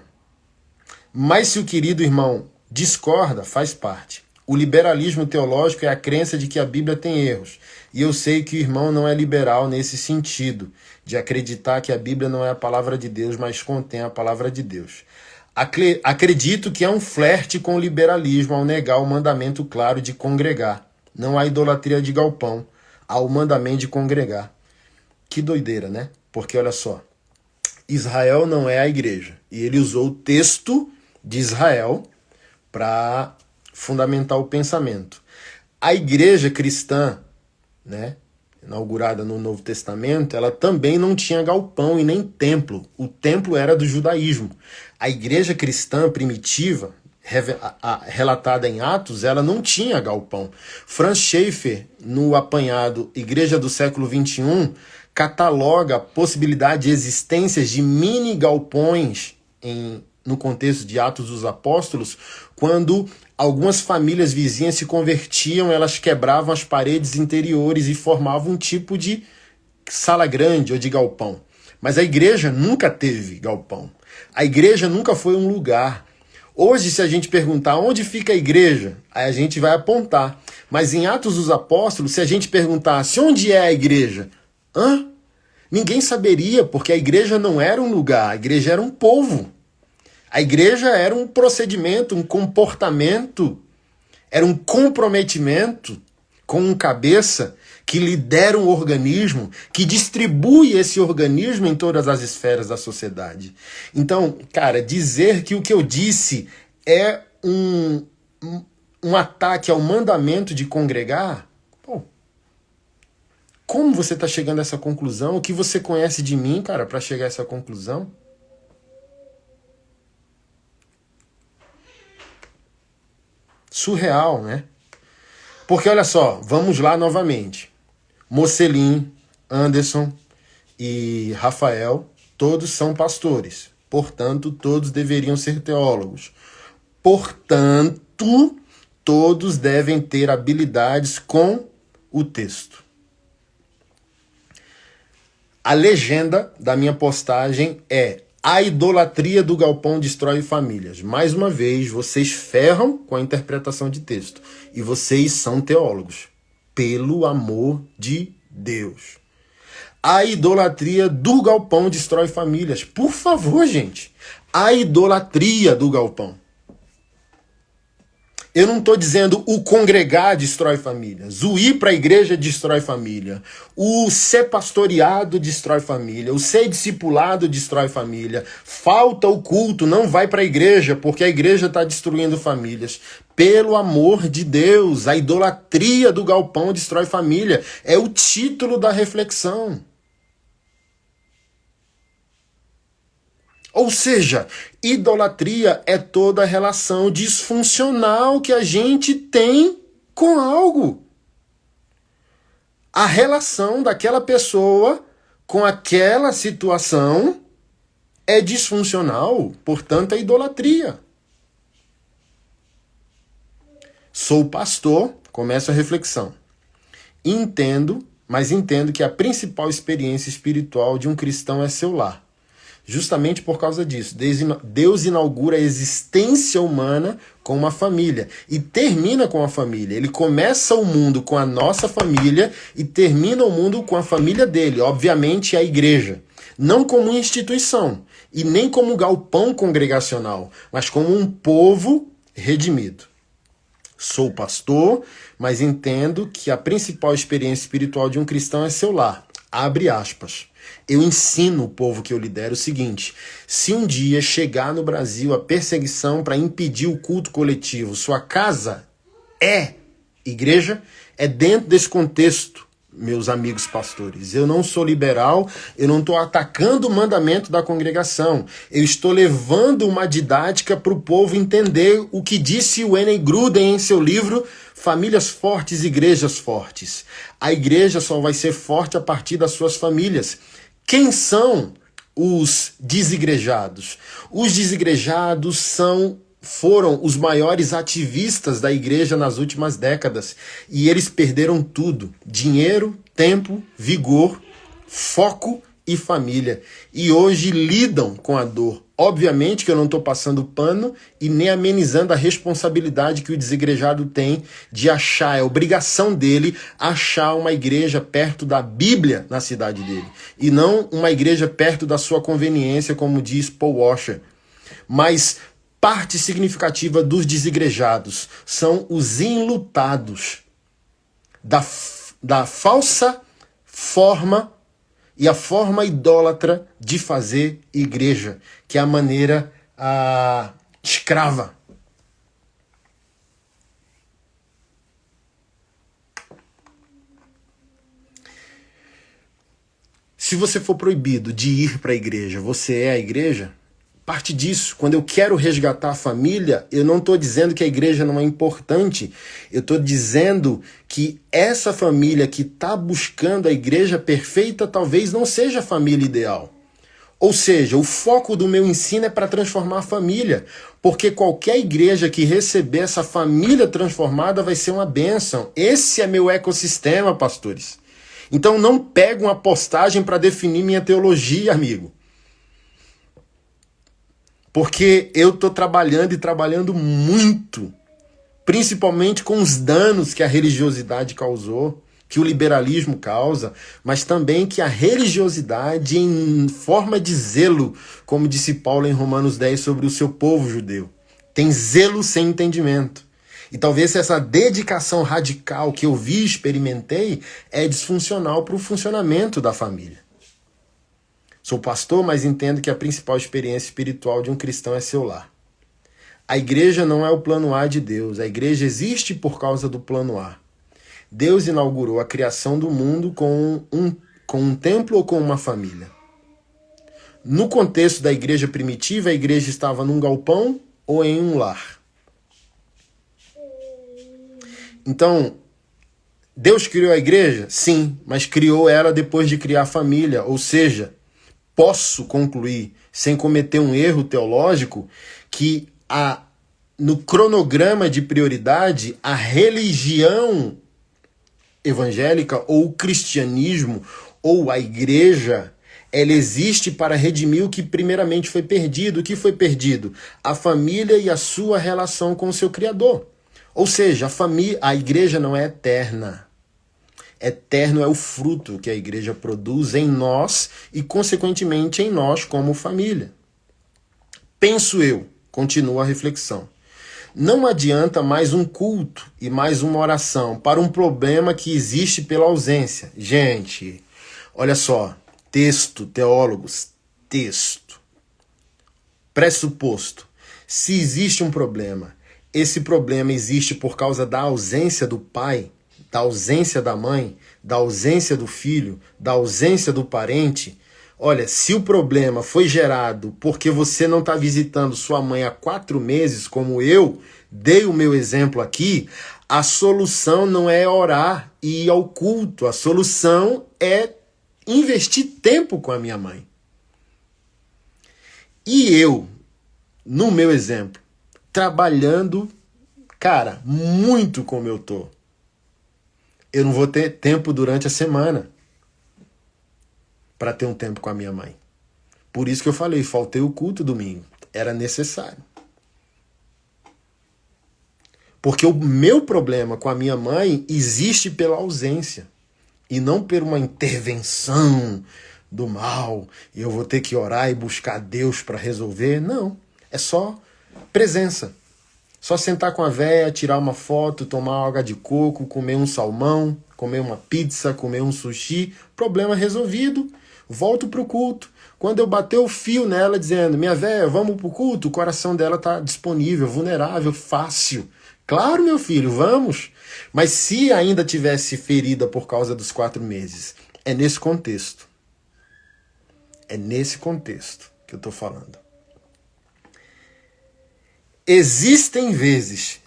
Mas se o querido irmão discorda, faz parte. O liberalismo teológico é a crença de que a Bíblia tem erros. E eu sei que o irmão não é liberal nesse sentido, de acreditar que a Bíblia não é a palavra de Deus, mas contém a palavra de Deus. Acredito que é um flerte com o liberalismo ao negar o mandamento claro de congregar. Não há idolatria de galpão, há o mandamento de congregar. Que doideira, né? Porque olha só, Israel não é a igreja. E ele usou o texto de Israel para fundamentar o pensamento. A igreja cristã, né, inaugurada no Novo Testamento, ela também não tinha galpão e nem templo. O templo era do judaísmo. A igreja cristã primitiva, relatada em Atos, ela não tinha galpão. Franz Schaeffer, no apanhado Igreja do século XXI, cataloga a possibilidade de existências de mini galpões no contexto de Atos dos Apóstolos, quando algumas famílias vizinhas se convertiam, elas quebravam as paredes interiores e formavam um tipo de sala grande ou de galpão. Mas a igreja nunca teve galpão. A igreja nunca foi um lugar. Hoje, se a gente perguntar onde fica a igreja, aí a gente vai apontar. Mas em Atos dos Apóstolos, se a gente perguntasse onde é a igreja, ninguém saberia, porque a igreja não era um lugar, a igreja era um povo. A igreja era um procedimento, um comportamento, era um comprometimento com um cabeça que lidera um organismo, que distribui esse organismo em todas as esferas da sociedade. Então, cara, dizer que o que eu disse é um ataque ao mandamento de congregar, como você está chegando a essa conclusão? O que você conhece de mim, cara, para chegar a essa conclusão? Surreal, né? Porque olha só, vamos lá novamente. Mocelin, Anderson e Rafael, todos são pastores. Portanto, todos deveriam ser teólogos. Portanto, todos devem ter habilidades com o texto. A legenda da minha postagem é: a idolatria do galpão destrói famílias. Mais uma vez, vocês ferram com a interpretação de texto. E vocês são teólogos. Pelo amor de Deus. A idolatria do galpão destrói famílias. Por favor, gente. A idolatria do galpão. Eu não estou dizendo o congregar destrói famílias, o ir para a igreja destrói família, o ser pastoreado destrói família, o ser discipulado destrói família, falta o culto, não vai para a igreja porque a igreja está destruindo famílias. Pelo amor de Deus, a idolatria do galpão destrói família. É o título da reflexão. Ou seja, idolatria é toda relação disfuncional que a gente tem com algo. A relação daquela pessoa com aquela situação é disfuncional, portanto é idolatria. Sou pastor, começo a reflexão. Mas entendo que a principal experiência espiritual de um cristão é seu lar. Justamente por causa disso, Deus inaugura a existência humana com uma família e termina com a família. Ele começa o mundo com a nossa família e termina o mundo com a família dele, obviamente a igreja. Não como instituição e nem como galpão congregacional, mas como um povo redimido. Sou pastor, mas entendo que a principal experiência espiritual de um cristão é seu lar. Abre aspas. Eu ensino o povo que eu lidero o seguinte: se um dia chegar no Brasil a perseguição para impedir o culto coletivo, sua casa é igreja, é dentro desse contexto meus amigos pastores. Eu não sou liberal, eu não estou atacando o mandamento da congregação. Eu estou levando uma didática para o povo entender o que disse o N. Gruden em seu livro Famílias Fortes, Igrejas Fortes. A igreja só vai ser forte a partir das suas famílias. Quem são os desigrejados? Os desigrejados foram os maiores ativistas da igreja nas últimas décadas. E eles perderam tudo: dinheiro, tempo, vigor, foco e família. E hoje lidam com a dor. Obviamente que eu não estou passando pano e nem amenizando a responsabilidade que o desigrejado tem de achar, é obrigação dele achar uma igreja perto da Bíblia na cidade dele. E não uma igreja perto da sua conveniência, como diz Paul Washer. Mas parte significativa dos desigrejados são os enlutados da falsa forma e a forma idólatra de fazer igreja, que é a maneira escrava. Se você for proibido de ir para a igreja, você é a igreja? Parte disso. Quando eu quero resgatar a família, eu não estou dizendo que a igreja não é importante. Eu estou dizendo que essa família que está buscando a igreja perfeita talvez não seja a família ideal. Ou seja, o foco do meu ensino é para transformar a família. Porque qualquer igreja que receber essa família transformada vai ser uma bênção. Esse é meu ecossistema, pastores. Então não pego uma postagem para definir minha teologia, amigo. Porque eu estou trabalhando e trabalhando muito, principalmente com os danos que a religiosidade causou, que o liberalismo causa, mas também que a religiosidade em forma de zelo, como disse Paulo em Romanos 10 sobre o seu povo judeu. Tem zelo sem entendimento. E talvez essa dedicação radical que eu vi e experimentei é disfuncional para o funcionamento da família. Sou pastor, mas entendo que a principal experiência espiritual de um cristão é seu lar. A igreja não é o plano A de Deus. A igreja existe por causa do plano A. Deus inaugurou a criação do mundo com um templo ou com uma família. No contexto da igreja primitiva, a igreja estava num galpão ou em um lar. Então, Deus criou a igreja? Sim, mas criou ela depois de criar a família, ou seja, posso concluir, sem cometer um erro teológico, que no cronograma de prioridade, a religião evangélica ou o cristianismo ou a igreja, ela existe para redimir o que primeiramente foi perdido. O que foi perdido? A família e a sua relação com o seu Criador. Ou seja, a igreja não é eterna. Eterno é o fruto que a igreja produz em nós e, consequentemente, em nós como família. Penso eu, continua a reflexão, não adianta mais um culto e mais uma oração para um problema que existe pela ausência. Gente, olha só, texto, teólogos, texto. Pressuposto, se existe um problema, esse problema existe por causa da ausência do pai, da ausência da mãe, da ausência do filho, da ausência do parente. Olha, se o problema foi gerado porque você não está visitando sua mãe há 4 meses, como eu dei o meu exemplo aqui, a solução não é orar e ir ao culto. A solução é investir tempo com a minha mãe. E eu, no meu exemplo, trabalhando, cara, muito como eu tô, eu não vou ter tempo durante a semana para ter um tempo com a minha mãe. Por isso que eu falei, faltei o culto domingo. Era necessário. Porque o meu problema com a minha mãe existe pela ausência. E não por uma intervenção do mal. E eu vou ter que orar e buscar Deus para resolver. Não. É só presença. Só sentar com a véia, tirar uma foto, tomar água de coco, comer um salmão, comer uma pizza, comer um sushi. Problema resolvido. Volto pro culto. Quando eu bater o fio nela dizendo, minha véia, vamos pro culto, o coração dela tá disponível, vulnerável, fácil. Claro, meu filho, vamos. Mas se ainda tivesse ferida por causa dos 4 meses, é nesse contexto. É nesse contexto que eu tô falando. Existem vezes,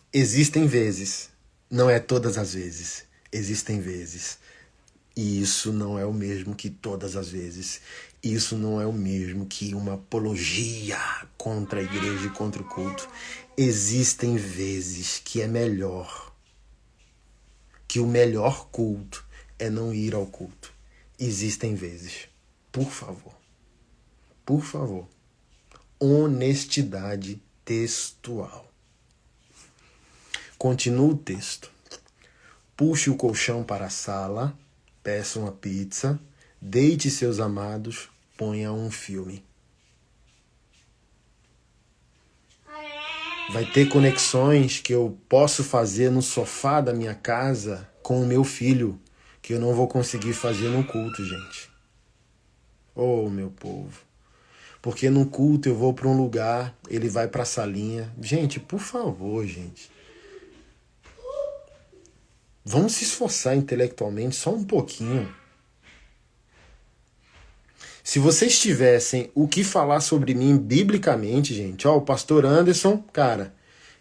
não é todas as vezes, existem vezes. E isso não é o mesmo que todas as vezes. Isso não é o mesmo que uma apologia contra a igreja e contra o culto. Existem vezes que é melhor, que o melhor culto é não ir ao culto. Existem vezes. Por favor, honestidade textual. Continua o texto. Puxe o colchão para a sala, peça uma pizza, deite seus amados, ponha um filme. Vai ter conexões que eu posso fazer no sofá da minha casa com o meu filho, que eu não vou conseguir fazer no culto, gente. Oh, meu povo. Porque no culto eu vou para um lugar, ele vai para a salinha. Gente, por favor, gente. Vamos se esforçar intelectualmente só um pouquinho. Se vocês tivessem o que falar sobre mim biblicamente, gente, ó, o pastor Anderson, cara,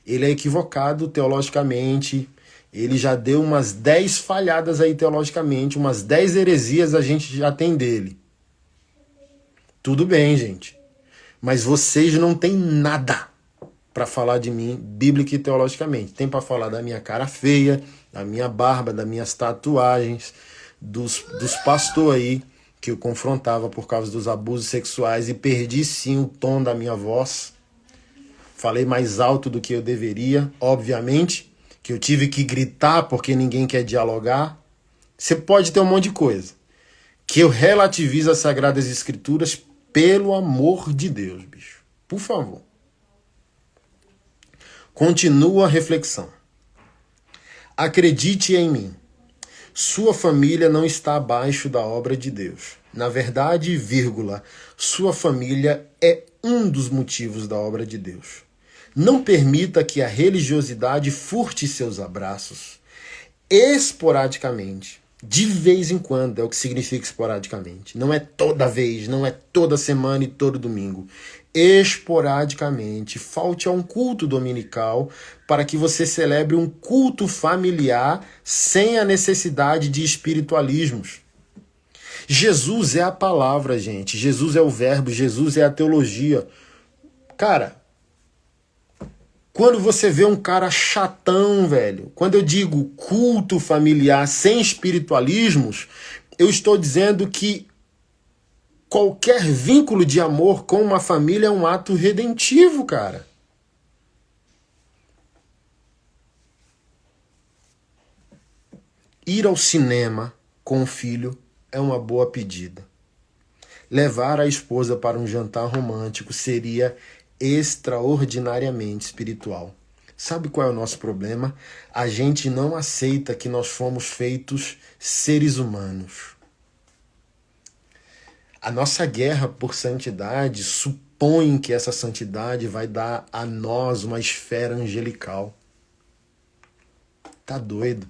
ele é equivocado teologicamente, ele já deu umas 10 falhadas aí teologicamente, umas 10 heresias a gente já tem dele. Tudo bem, gente. Mas vocês não têm nada para falar de mim bíblica e teologicamente. Tem para falar da minha cara feia, da minha barba, das minhas tatuagens, dos pastores aí que eu confrontava por causa dos abusos sexuais e perdi sim o tom da minha voz. Falei mais alto do que eu deveria, obviamente, que eu tive que gritar porque ninguém quer dialogar. Você pode ter um monte de coisa. Que eu relativizo as Sagradas Escrituras, pelo amor de Deus, bicho. Por favor. Continua a reflexão. Acredite em mim. Sua família não está abaixo da obra de Deus. Na verdade, vírgula, sua família é um dos motivos da obra de Deus. Não permita que a religiosidade furte seus abraços. Esporadicamente, de vez em quando, é o que significa esporadicamente. Não é toda vez, não é toda semana e todo domingo. Esporadicamente, falte a um culto dominical para que você celebre um culto familiar sem a necessidade de espiritualismos. Jesus é a palavra, gente. Jesus é o verbo, Jesus é a teologia. Cara, quando você vê um cara chatão, velho, quando eu digo culto familiar sem espiritualismos, eu estou dizendo que qualquer vínculo de amor com uma família é um ato redentivo, cara. Ir ao cinema com o filho é uma boa pedida. Levar a esposa para um jantar romântico seria extraordinariamente espiritual. Sabe qual é o nosso problema? A gente não aceita que nós fomos feitos seres humanos. A nossa guerra por santidade supõe que essa santidade vai dar a nós uma esfera angelical. Tá doido?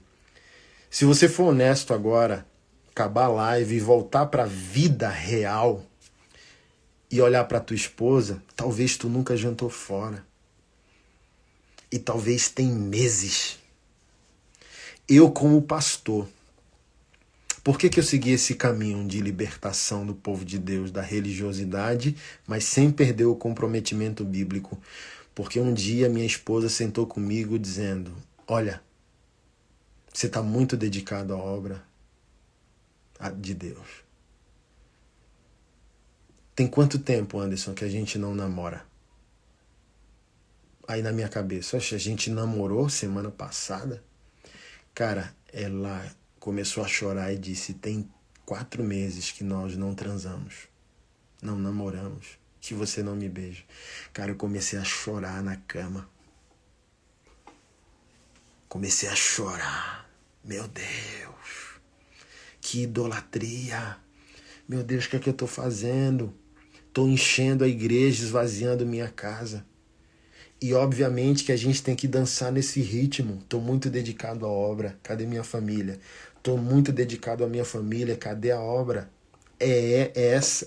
Se você for honesto agora, acabar a live e voltar para a vida real e olhar para tua esposa, talvez tu nunca jantou fora. E talvez tem meses. Eu, como pastor, por que eu segui esse caminho de libertação do povo de Deus da religiosidade, mas sem perder o comprometimento bíblico? Porque um dia minha esposa sentou comigo dizendo, olha, você está muito dedicado à obra de Deus. Tem quanto tempo, Anderson, que a gente não namora? Aí na minha cabeça, oxe, a gente namorou semana passada? Cara, ela começou a chorar e disse, tem 4 meses que nós não transamos, não namoramos, que você não me beija. Cara, eu comecei a chorar na cama. Comecei a chorar. Meu Deus, que idolatria. Meu Deus, o que é que eu estou fazendo? Estou enchendo a igreja, esvaziando minha casa. E obviamente que a gente tem que dançar nesse ritmo. Estou muito dedicado à obra. Cadê minha família? Estou muito dedicado à minha família. Cadê a obra? É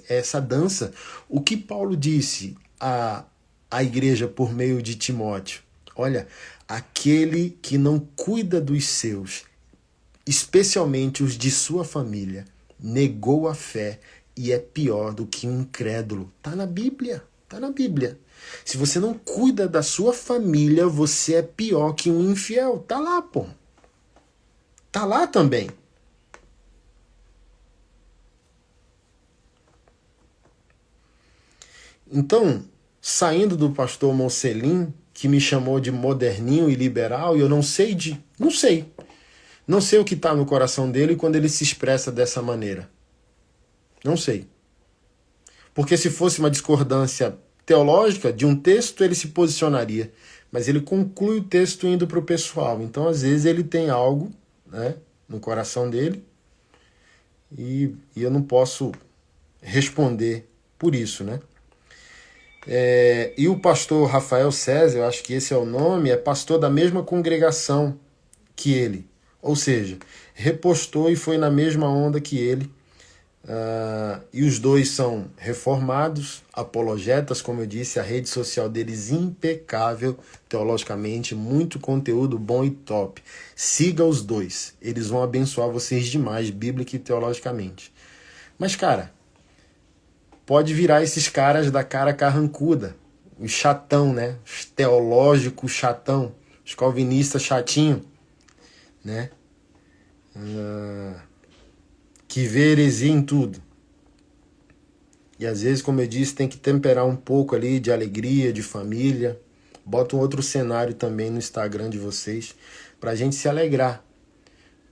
essa dança. O que Paulo disse à igreja por meio de Timóteo? Olha, aquele que não cuida dos seus, especialmente os de sua família, negou a fé e é pior do que um incrédulo. Tá na Bíblia, tá na Bíblia. Se você não cuida da sua família, você é pior que um infiel. Tá lá, pô. Tá lá também. Então, saindo do pastor Mocelin, que me chamou de moderninho e liberal, e eu não sei Não sei o que está no coração dele quando ele se expressa dessa maneira. Não sei. Porque se fosse uma discordância teológica de um texto, ele se posicionaria. Mas ele conclui o texto indo para o pessoal. Então, às vezes, ele tem algo, né, no coração dele e eu não posso responder por isso, né? E o pastor Rafael César, eu acho que esse é o nome, é pastor da mesma congregação que ele. Ou seja, repostou e foi na mesma onda que ele. E os dois são reformados, apologetas, como eu disse, a rede social deles impecável, teologicamente, muito conteúdo bom e top. Siga os dois, eles vão abençoar vocês demais, bíblica e teologicamente. Mas, cara, pode virar esses caras da cara carrancuda, os chatão, né? Os teológicos chatão, os calvinistas chatinho, né? Que vê heresia em tudo. E às vezes, como eu disse, tem que temperar um pouco ali de alegria, de família. Bota um outro cenário também no Instagram de vocês, pra gente se alegrar.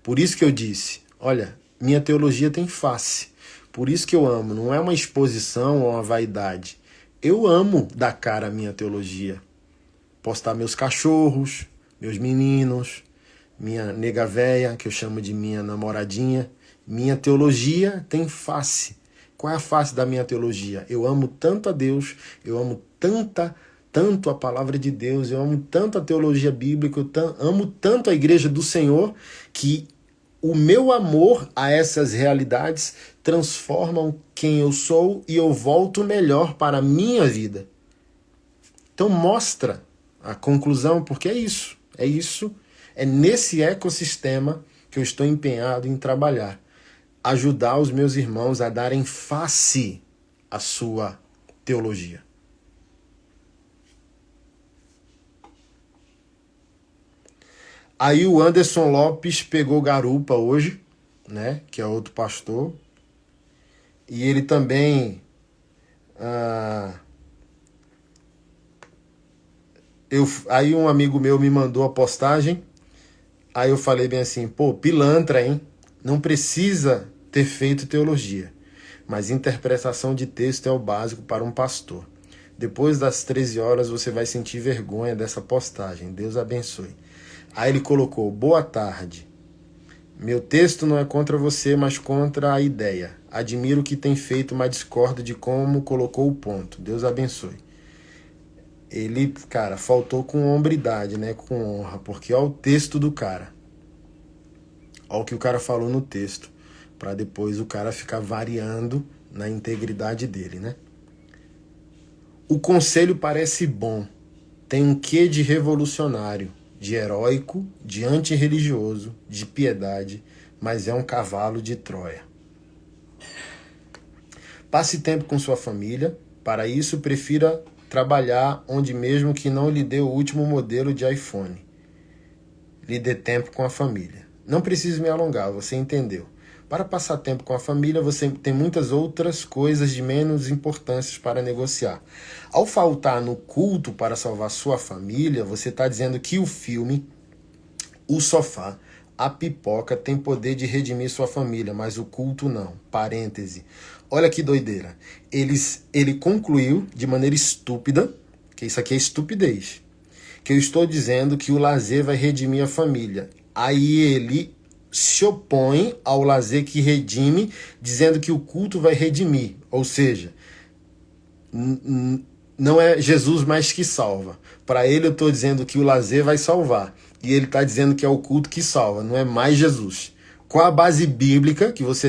Por isso que eu disse, olha, minha teologia tem face. Por isso que eu amo, não é uma exposição ou uma vaidade. Eu amo dar cara à minha teologia. Postar meus cachorros, meus meninos, minha nega véia, que eu chamo de minha namoradinha. Minha teologia tem face. Qual é a face da minha teologia? Eu amo tanto a Deus, eu amo tanto a palavra de Deus, eu amo tanto a teologia bíblica, eu amo tanto a igreja do Senhor, que o meu amor a essas realidades transformam quem eu sou e eu volto melhor para a minha vida. Então mostra a conclusão, porque é isso, é nesse ecossistema que eu estou empenhado em trabalhar. Ajudar os meus irmãos a darem face à sua teologia. Aí o Anderson Lopes pegou garupa hoje, né, que é outro pastor, e ele também aí um amigo meu me mandou a postagem, aí eu falei bem assim, pô, pilantra, hein? Não precisa ter feito teologia, mas interpretação de texto é o básico para um pastor. Depois das 13 horas você vai sentir vergonha dessa postagem. Deus abençoe. Aí ele colocou, boa tarde. Meu texto não é contra você, mas contra a ideia. Admiro que tem feito, mas discordo de como colocou o ponto. Deus abençoe. Ele, cara, faltou com hombridade, né? Com honra, porque olha o texto do cara. Olha o que o cara falou no texto, para depois o cara ficar variando na integridade dele, né? O conselho parece bom, tem um quê de revolucionário, de heróico, de antirreligioso, de piedade, mas é um cavalo de Troia. Passe tempo com sua família, para isso prefira trabalhar onde mesmo que não lhe dê o último modelo de iPhone. Lhe dê tempo com a família. Não preciso me alongar, você entendeu. Para passar tempo com a família, você tem muitas outras coisas de menos importância para negociar. Ao faltar no culto para salvar sua família, você está dizendo que o filme, o sofá, a pipoca tem poder de redimir sua família, mas o culto não. Parêntese. Olha que doideira. Ele concluiu de maneira estúpida, que isso aqui é estupidez, que eu estou dizendo que o lazer vai redimir a família. Aí ele se opõe ao lazer que redime, dizendo que o culto vai redimir. Ou seja, não é Jesus mais que salva. Para ele eu estou dizendo que o lazer vai salvar. E ele está dizendo que é o culto que salva, não é mais Jesus. Qual a base bíblica que você